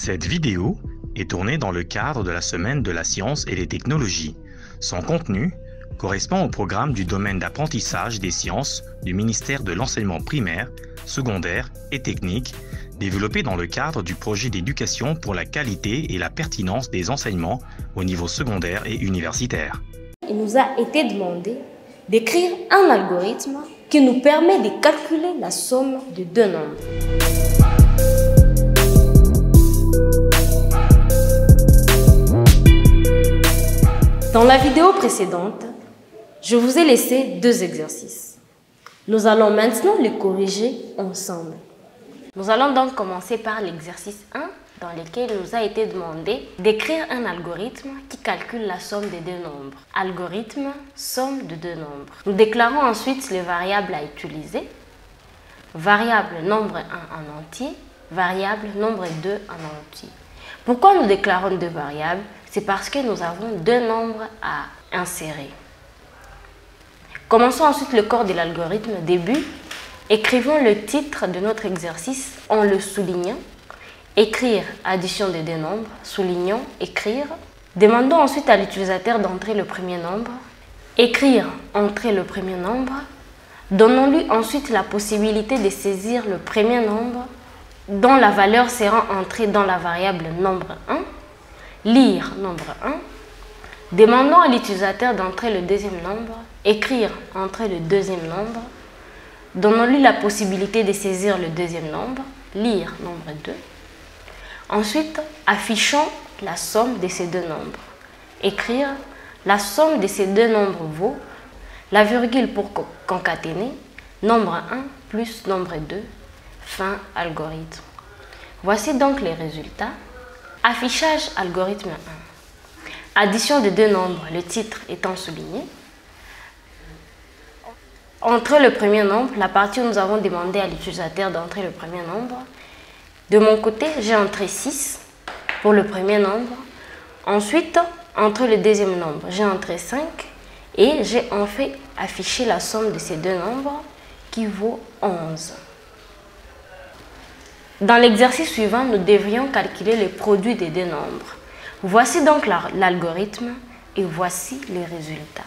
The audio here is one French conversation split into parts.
Cette vidéo est tournée dans le cadre de la Semaine de la science et des technologies. Son contenu correspond au programme du domaine d'apprentissage des sciences du ministère de l'enseignement primaire, secondaire et technique, développé dans le cadre du projet d'éducation pour la qualité et la pertinence des enseignements au niveau secondaire et universitaire. Il nous a été demandé d'écrire un algorithme qui nous permet de calculer la somme de deux nombres. Dans la vidéo précédente, je vous ai laissé deux exercices. Nous allons maintenant les corriger ensemble. Nous allons donc commencer par l'exercice 1, dans lequel il nous a été demandé d'écrire un algorithme qui calcule la somme des deux nombres. Algorithme, somme de deux nombres. Nous déclarons ensuite les variables à utiliser. Variable nombre 1 en entier, variable nombre 2 en entier. Pourquoi nous déclarons deux variables? C'est parce que nous avons deux nombres à insérer. Commençons ensuite le corps de l'algorithme. Début, écrivons le titre de notre exercice en le soulignant. Écrire addition des deux nombres, soulignons, écrire. Demandons ensuite à l'utilisateur d'entrer le premier nombre. Écrire, entrer le premier nombre. Donnons-lui ensuite la possibilité de saisir le premier nombre dont la valeur sera entrée dans la variable nombre 1. Lire nombre 1. Demandons à l'utilisateur d'entrer le deuxième nombre. Écrire, entrer le deuxième nombre. Donnons-lui la possibilité de saisir le deuxième nombre. Lire nombre 2. Ensuite, affichons la somme de ces deux nombres. Écrire, la somme de ces deux nombres vaut, la virgule pour concaténer, nombre 1 plus nombre 2, fin algorithme. Voici donc les résultats. Affichage algorithme 1. Addition de deux nombres, le titre étant souligné. Entre le premier nombre, la partie où nous avons demandé à l'utilisateur d'entrer le premier nombre. De mon côté, j'ai entré 6 pour le premier nombre. Ensuite, entre le deuxième nombre, j'ai entré 5 et j'ai en fait affiché la somme de ces deux nombres qui vaut 11. Dans l'exercice suivant, nous devrions calculer le produit des deux nombres. Voici donc l'algorithme et voici les résultats.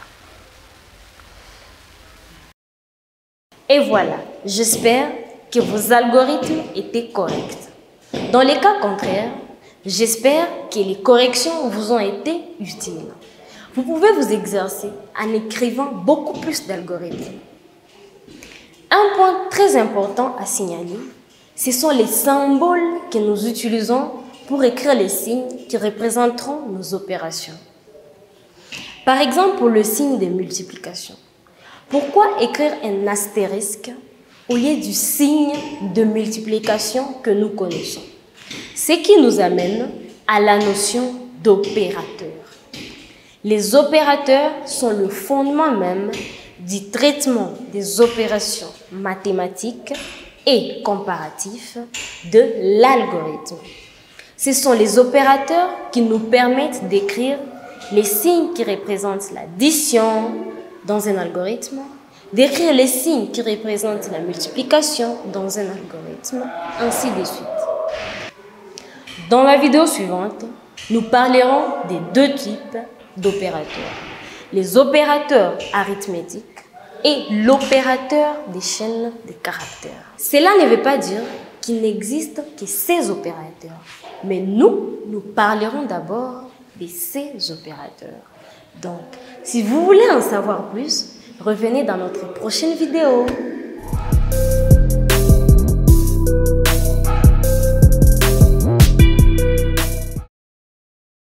Et voilà, j'espère que vos algorithmes étaient corrects. Dans les cas contraires, j'espère que les corrections vous ont été utiles. Vous pouvez vous exercer en écrivant beaucoup plus d'algorithmes. Un point très important à signaler, ce sont les symboles que nous utilisons pour écrire les signes qui représenteront nos opérations. Par exemple, pour le signe de multiplication. Pourquoi écrire un astérisque au lieu du signe de multiplication que nous connaissons? Ce qui nous amène à la notion d'opérateur. Les opérateurs sont le fondement même du traitement des opérations mathématiques et comparatifs de l'algorithme. Ce sont les opérateurs qui nous permettent d'écrire les signes qui représentent l'addition dans un algorithme, d'écrire les signes qui représentent la multiplication dans un algorithme, ainsi de suite. Dans la vidéo suivante, nous parlerons des deux types d'opérateurs. Les opérateurs arithmétiques et l'opérateur des chaînes de caractères. Cela ne veut pas dire qu'il n'existe que ces opérateurs, mais nous parlerons d'abord de ces opérateurs. Donc, si vous voulez en savoir plus, revenez dans notre prochaine vidéo.